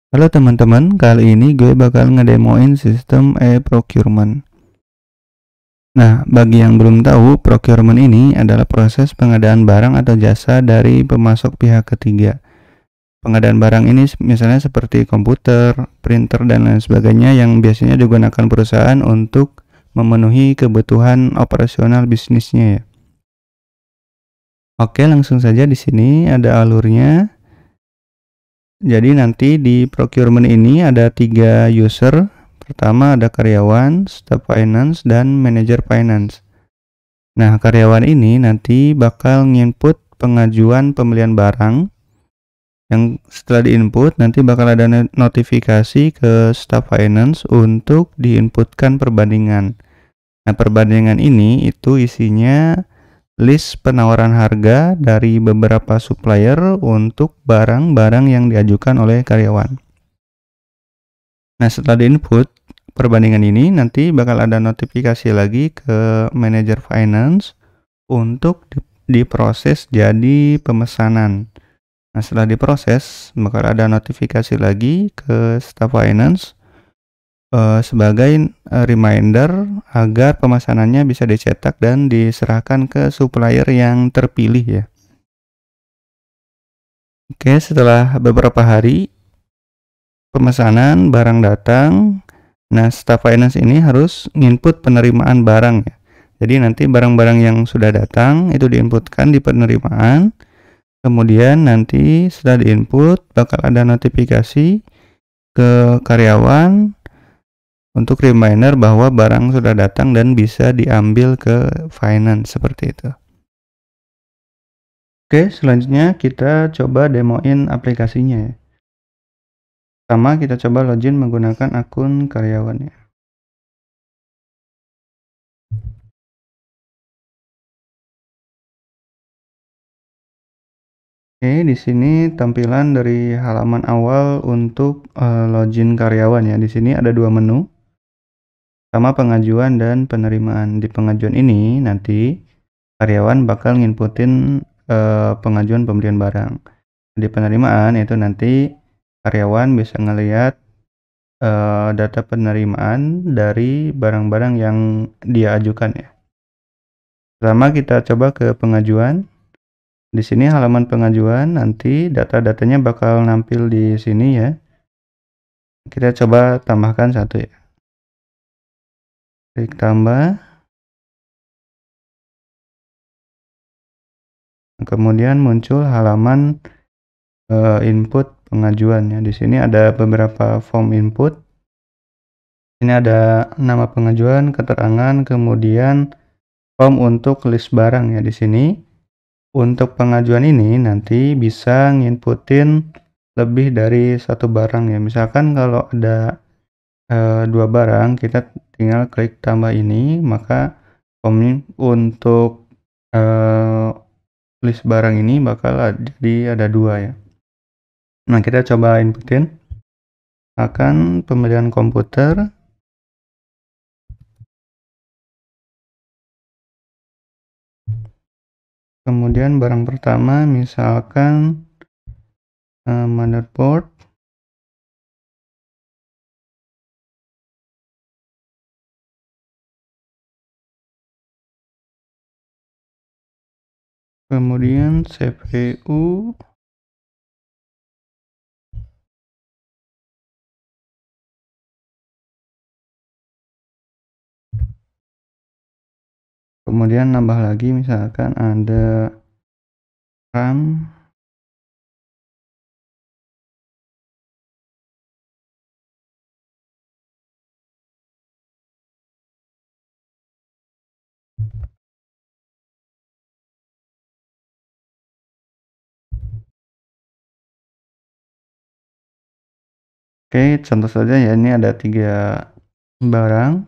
Halo teman-teman, kali ini gue bakal ngedemoin sistem e-procurement. Nah, bagi yang belum tahu, procurement ini adalah proses pengadaan barang atau jasa dari pemasok pihak ketiga. Pengadaan barang ini misalnya seperti komputer, printer, dan lain sebagainya yang biasanya digunakan perusahaan untuk memenuhi kebutuhan operasional bisnisnya ya. Oke, langsung saja di sini ada alurnya. Jadi nanti di procurement ini ada 3 user. Pertama ada karyawan, staff finance, dan manajer finance. Nah, karyawan ini nanti bakal nginput pengajuan pembelian barang. Yang setelah diinput nanti bakal ada notifikasi ke staff finance untuk diinputkan perbandingan. Nah, perbandingan ini itu isinya list penawaran harga dari beberapa supplier untuk barang-barang yang diajukan oleh karyawan. Nah, setelah diinput perbandingan ini nanti bakal ada notifikasi lagi ke manajer finance untuk diproses jadi pemesanan. Nah, setelah diproses bakal ada notifikasi lagi ke staff finance sebagai reminder agar pemesanannya bisa dicetak dan diserahkan ke supplier yang terpilih ya. Oke, setelah beberapa hari pemesanan barang datang. Nah, staff finance ini harus nginput penerimaan barang ya. Jadi nanti barang-barang yang sudah datang itu diinputkan di penerimaan. Kemudian nanti setelah diinput bakal ada notifikasi ke karyawan untuk reminder bahwa barang sudah datang dan bisa diambil ke finance seperti itu. Oke, selanjutnya kita coba demoin aplikasinya ya. Pertama kita coba login menggunakan akun karyawan ya. Oke, di sini tampilan dari halaman awal untuk login karyawan ya. Di sini ada dua menu, sama pengajuan dan penerimaan. Di pengajuan ini nanti karyawan bakal nginputin pengajuan pembelian barang. Di penerimaan itu nanti karyawan bisa ngelihat data penerimaan dari barang-barang yang dia ajukan ya. Pertama kita coba ke pengajuan. Di sini halaman pengajuan, nanti data-datanya bakal nampil di sini ya. Kita coba tambahkan satu ya. Klik tambah. Kemudian muncul halaman input pengajuan ya. Di sini ada beberapa form input. Ini ada nama pengajuan, keterangan, kemudian form untuk list barang ya di sini. Untuk pengajuan ini nanti bisa nginputin lebih dari satu barang ya. Misalkan kalau ada dua barang, kita tinggal klik tambah ini, maka form untuk list barang ini bakal jadi ada dua ya. Nah, kita coba inputin akan pembelian komputer. Kemudian barang pertama misalkan motherboard. Kemudian CPU. Kemudian nambah lagi misalkan ada RAM. Oke, contoh saja ya, ini ada 3 barang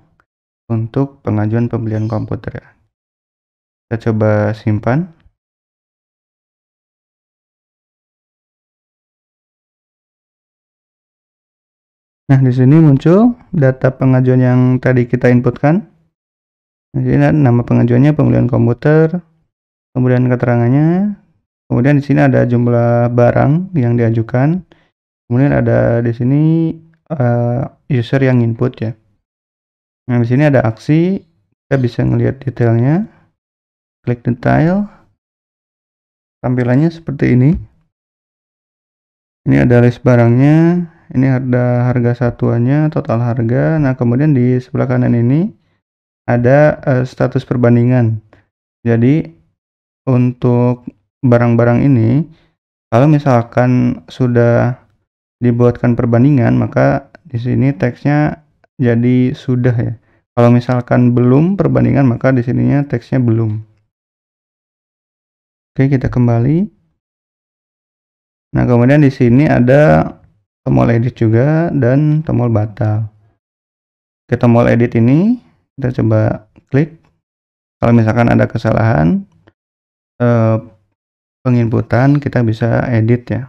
untuk pengajuan pembelian komputer ya. Kita coba simpan. Nah, di sini muncul data pengajuan yang tadi kita inputkan. Di sini ada nama pengajuannya pembelian komputer, kemudian keterangannya, kemudian di sini ada jumlah barang yang diajukan, Kemudian ada di sini user yang input ya. Nah, di sini ada aksi, kita bisa ngelihat detailnya. Klik detail, tampilannya seperti ini. Ini ada list barangnya, ini ada harga satuannya, total harga. Nah, kemudian di sebelah kanan ini ada status perbandingan. Jadi untuk barang-barang ini, kalau misalkan sudah dibuatkan perbandingan, maka di sini teksnya jadi sudah ya. Kalau misalkan belum perbandingan, maka di sininya teksnya belum. Oke, kita kembali. Nah, kemudian di sini ada tombol edit juga dan tombol batal. Ke tombol edit ini kita coba klik. Kalau misalkan ada kesalahan penginputan, kita bisa edit ya.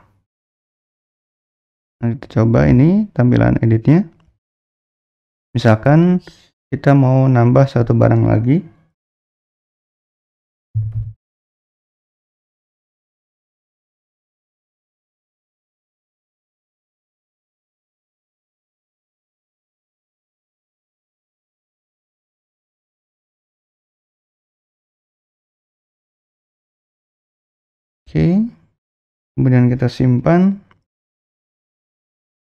Nah, kita coba ini tampilan editnya. Misalkan kita mau nambah satu barang lagi. Oke, kemudian kita simpan.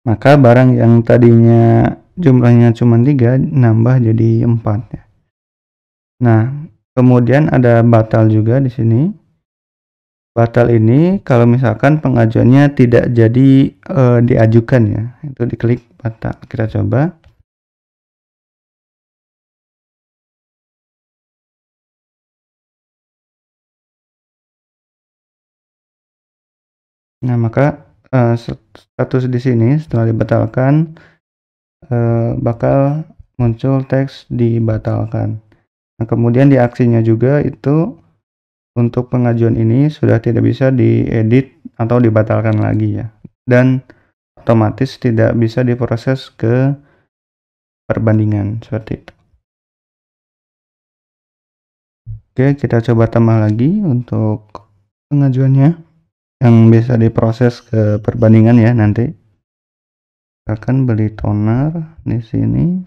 Maka barang yang tadinya jumlahnya cuma 3 nambah jadi 4 ya. Nah, kemudian ada batal juga di sini. Batal ini kalau misalkan pengajuannya tidak jadi diajukan ya, itu diklik batal. Kita coba. Nah, maka status di sini setelah dibatalkan bakal muncul teks dibatalkan. Nah, kemudian di aksinya juga itu untuk pengajuan ini sudah tidak bisa diedit atau dibatalkan lagi ya. Dan otomatis tidak bisa diproses ke perbandingan seperti itu. Oke, kita coba tambah lagi untuk pengajuannya yang bisa diproses ke perbandingan ya nanti. Akan beli toner di sini.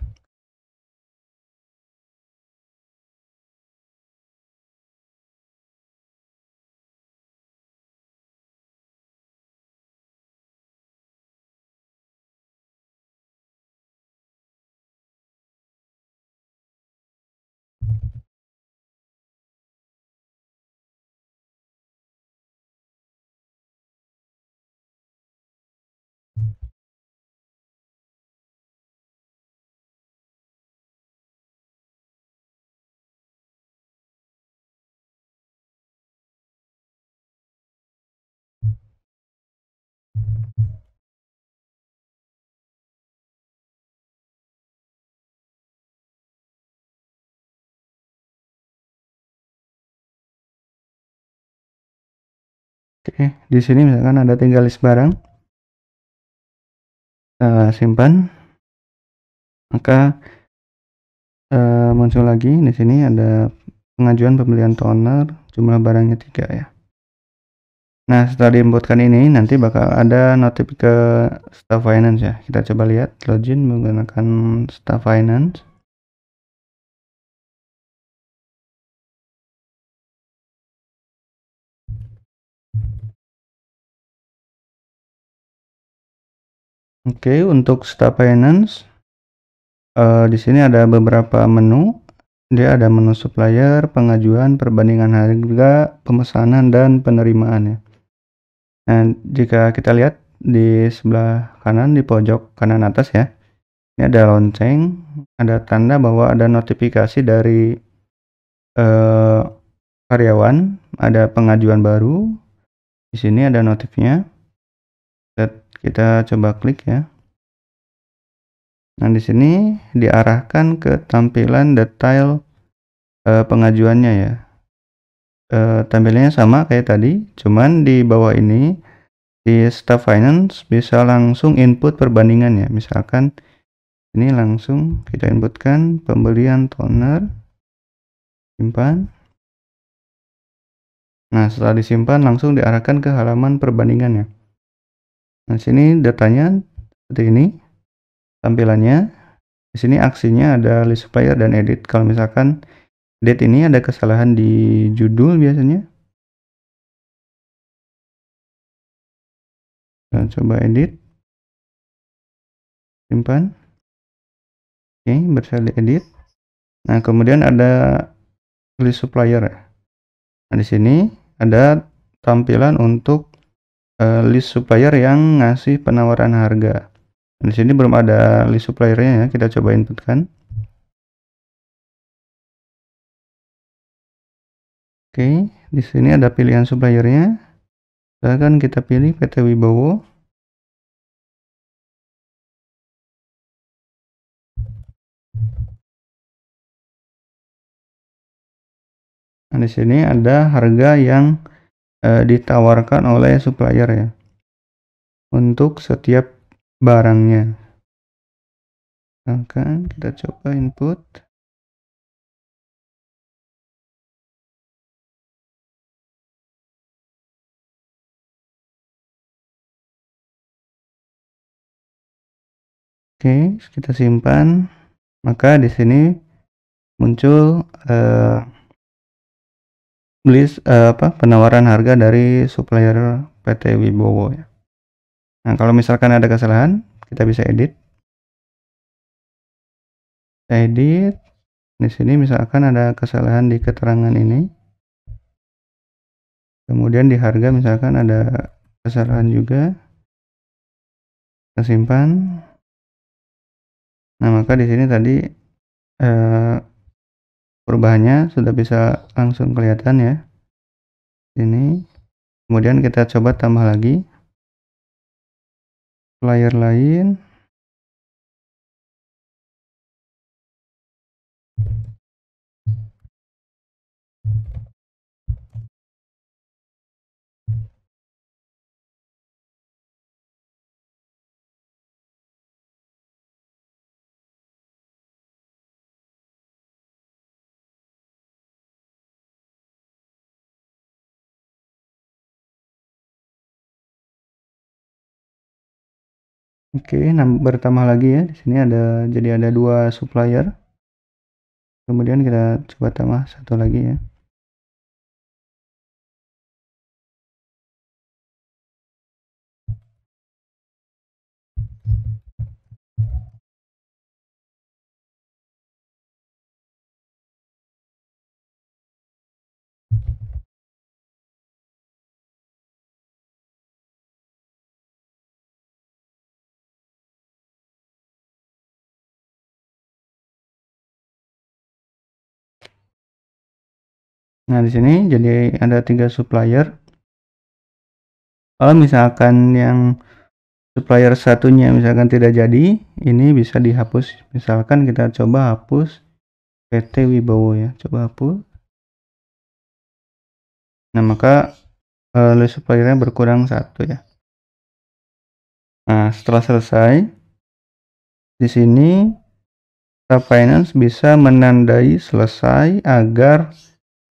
Oke, di sini misalkan ada 3 list barang. Simpan. Maka muncul lagi di sini ada pengajuan pembelian toner, jumlah barangnya 3 ya. Nah, setelah diinputkan ini nanti bakal ada notif ke Staff Finance ya. Kita coba lihat login menggunakan Staff Finance. Oke, untuk Staff Finance di sini ada beberapa menu. Dia ada menu supplier, pengajuan, perbandingan harga, pemesanan, dan penerimaan ya. Nah, jika kita lihat di sebelah kanan di pojok kanan atas ya, ini ada lonceng, ada tanda bahwa ada notifikasi dari karyawan, ada pengajuan baru. Di sini ada notifnya. Kita coba klik ya. Nah, di sini diarahkan ke tampilan detail pengajuannya ya. Tampilannya sama kayak tadi, cuman di bawah ini di Staff Finance bisa langsung input perbandingan ya. Misalkan ini langsung kita inputkan pembelian toner, simpan. Nah, setelah disimpan langsung diarahkan ke halaman perbandingannya. Nah, sini datanya seperti ini tampilannya. Di sini aksinya ada list supplier dan edit. Kalau misalkan edit ini ada kesalahan di judul biasanya. Kita coba edit, simpan. Oke, berhasil diedit. Nah, kemudian ada list supplier ya. Nah, di sini ada tampilan untuk list supplier yang ngasih penawaran harga. Di sini belum ada list suppliernya ya, kita coba inputkan. Oke, di sini ada pilihan suppliernya. Silahkan kita pilih PT Wibowo. Nah, di sini ada harga yang ditawarkan oleh supplier ya, untuk setiap barangnya. Misalkan kita coba input. Oke, kita simpan. Maka di sini muncul penawaran harga dari supplier PT Wibowo ya. Nah, kalau misalkan ada kesalahan, kita bisa edit. Edit. Di sini misalkan ada kesalahan di keterangan ini. Kemudian di harga misalkan ada kesalahan juga. Kita simpan. Nah, maka di sini tadi perubahannya sudah bisa langsung kelihatan ya. Ini. Kemudian kita coba tambah lagi supplier lain. Oke, nah bertambah lagi ya. Di sini jadi ada 2 supplier. Kemudian kita coba tambah satu lagi ya. Nah, di sini jadi ada 3 supplier. Kalau misalkan yang supplier satunya misalkan tidak jadi, ini bisa dihapus. Misalkan kita coba hapus PT Wibowo ya, coba hapus. Nah, maka list suppliernya berkurang 1 ya. Nah, setelah selesai, di sini Staff Finance bisa menandai selesai agar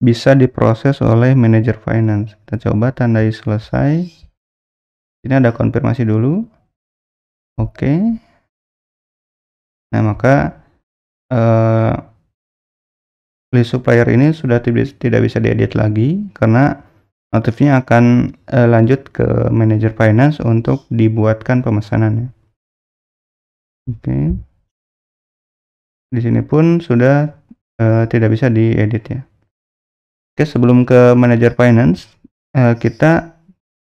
bisa diproses oleh manajer finance. Kita coba tandai selesai. Ini ada konfirmasi dulu. Oke. Nah, maka list supplier ini sudah tidak bisa diedit lagi karena notifnya akan lanjut ke manajer finance untuk dibuatkan pemesanannya. Oke. Di sini pun sudah tidak bisa diedit ya. Oke, sebelum ke manajer finance, kita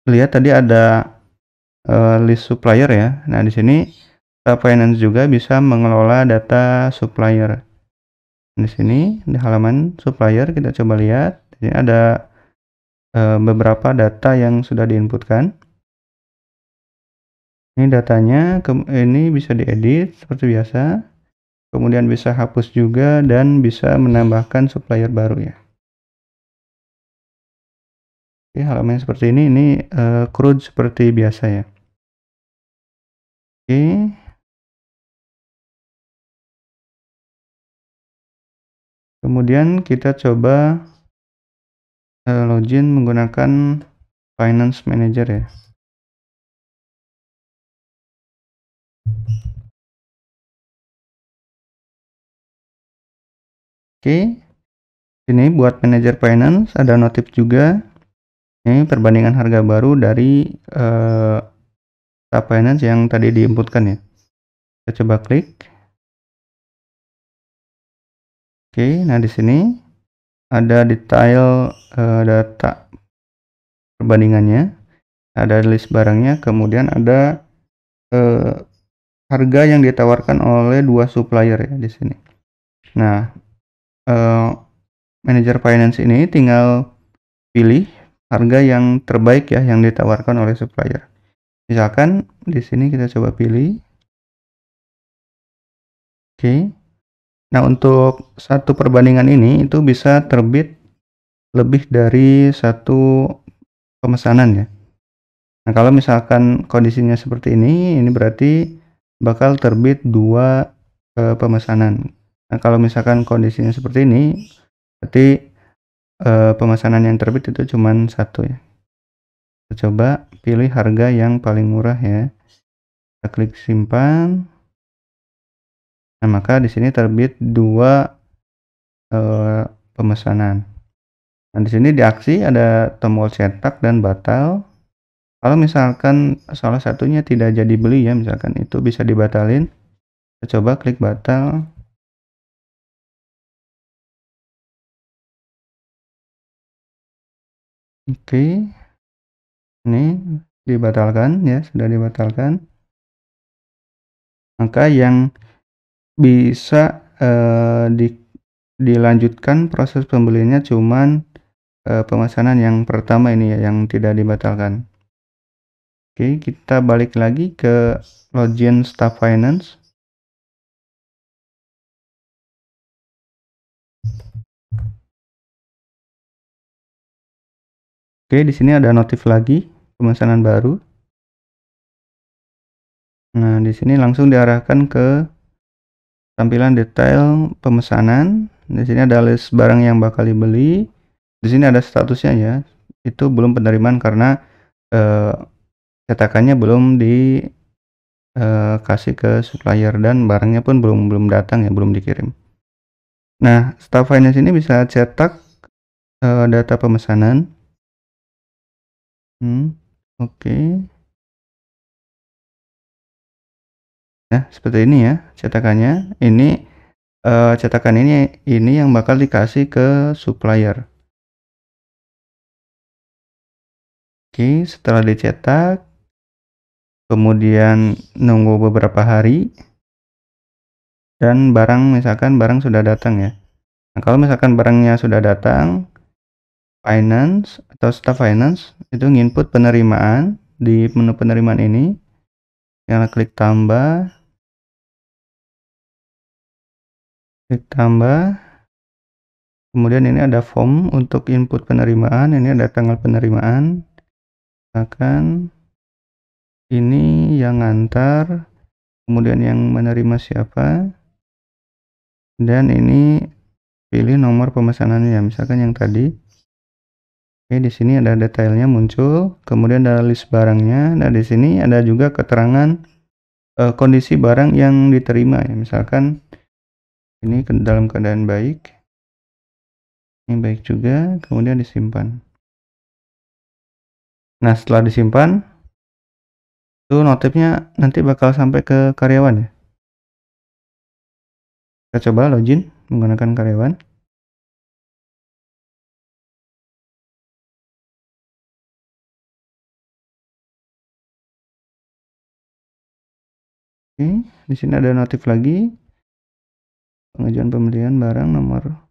lihat tadi ada list supplier ya. Nah, di sini finance juga bisa mengelola data supplier. Di sini di halaman supplier kita coba lihat. Di sini ada beberapa data yang sudah diinputkan. Ini datanya, ini bisa diedit seperti biasa. Kemudian bisa hapus juga dan bisa menambahkan supplier baru ya. Oke, halaman seperti ini CRUD seperti biasa ya. Oke. Kemudian kita coba login menggunakan Finance Manager ya. Oke. Ini buat manajer finance ada notif juga. Ini perbandingan harga baru dari staff finance yang tadi diinputkan ya. Kita coba klik. Oke, nah di sini ada detail data perbandingannya, ada list barangnya, kemudian ada harga yang ditawarkan oleh dua supplier ya di sini. Nah, manajer finance ini tinggal pilih harga yang terbaik ya yang ditawarkan oleh supplier. Misalkan di sini kita coba pilih. Oke. Nah, untuk satu perbandingan ini itu bisa terbit lebih dari satu pemesanan ya. Nah, kalau misalkan kondisinya seperti ini berarti bakal terbit dua pemesanan. Nah, kalau misalkan kondisinya seperti ini, berarti pemesanan yang terbit itu cuma satu ya. Kita coba pilih harga yang paling murah ya. Kita klik simpan. Nah, maka di sini terbit dua pemesanan. Nah, di sini di aksi ada tombol cetak dan batal. Kalau misalkan salah satunya tidak jadi beli ya, misalkan itu bisa dibatalin. Kita coba klik batal. Oke. Ini dibatalkan ya, sudah dibatalkan. Maka yang bisa dilanjutkan proses pembeliannya cuman pemesanan yang pertama ini ya, yang tidak dibatalkan. Oke, kita balik lagi ke login staff finance. Oke, di sini ada notif lagi pemesanan baru. Nah, di sini langsung diarahkan ke tampilan detail pemesanan. Di sini ada list barang yang bakal dibeli. Di sini ada statusnya ya. Itu belum penerimaan karena cetakannya belum dikasih ke supplier dan barangnya pun belum datang ya, belum dikirim. Nah, staff finance ini bisa cetak data pemesanan. Oke. Nah, seperti ini ya cetakannya. Ini cetakan ini yang bakal dikasih ke supplier. Oke, setelah dicetak, kemudian nunggu beberapa hari, dan misalkan barang sudah datang ya. Nah, kalau misalkan barangnya sudah datang, finance atau staff finance itu nginput penerimaan di menu penerimaan ini. Yang klik tambah, kemudian ini ada form untuk input penerimaan. Ini ada tanggal penerimaan. Misalkan ini yang ngantar, kemudian yang menerima siapa, dan ini pilih nomor pemesanannya, misalkan yang tadi. Oke, di sini ada detailnya muncul, kemudian ada list barangnya. Nah, di sini ada juga keterangan kondisi barang yang diterima ya, misalkan ini dalam keadaan baik, ini baik juga, kemudian disimpan. Nah, setelah disimpan itu notifnya nanti bakal sampai ke karyawan ya. Kita coba login menggunakan karyawan. Oke, di sini ada notif lagi. Pengajuan pembelian barang nomor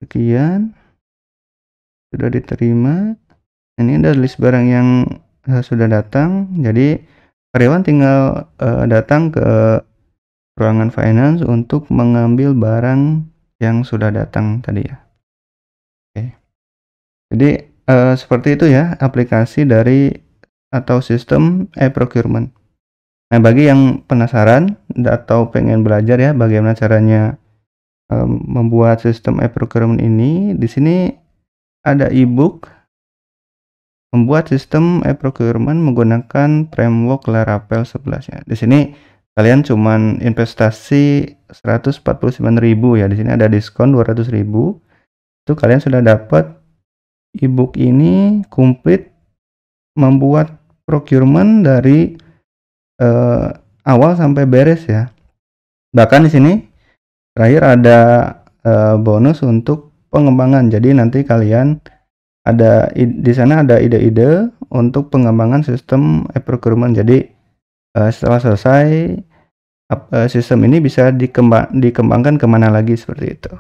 sekian sudah diterima. Ini ada list barang yang sudah datang. Jadi karyawan tinggal datang ke ruangan finance untuk mengambil barang yang sudah datang tadi ya. Oke. Jadi seperti itu ya aplikasi dari atau sistem e-procurement. Nah, bagi yang penasaran atau pengen belajar ya bagaimana caranya membuat sistem e-procurement ini, di sini ada e-book membuat sistem e-procurement menggunakan framework Laravel 11 ya. Di sini kalian cuman investasi 149.000 ya. Di sini ada diskon 200.000. Itu kalian sudah dapat ebook ini komplit membuat procurement dari awal sampai beres ya. Bahkan di sini terakhir ada bonus untuk pengembangan. Jadi nanti kalian ada di sana ada ide-ide untuk pengembangan sistem e-procurement. Jadi setelah selesai sistem ini bisa dikembangkan kemana lagi seperti itu.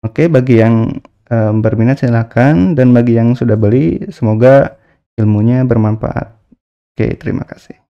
Oke, bagi yang berminat silahkan, dan bagi yang sudah beli semoga ilmunya bermanfaat. Oke, terima kasih.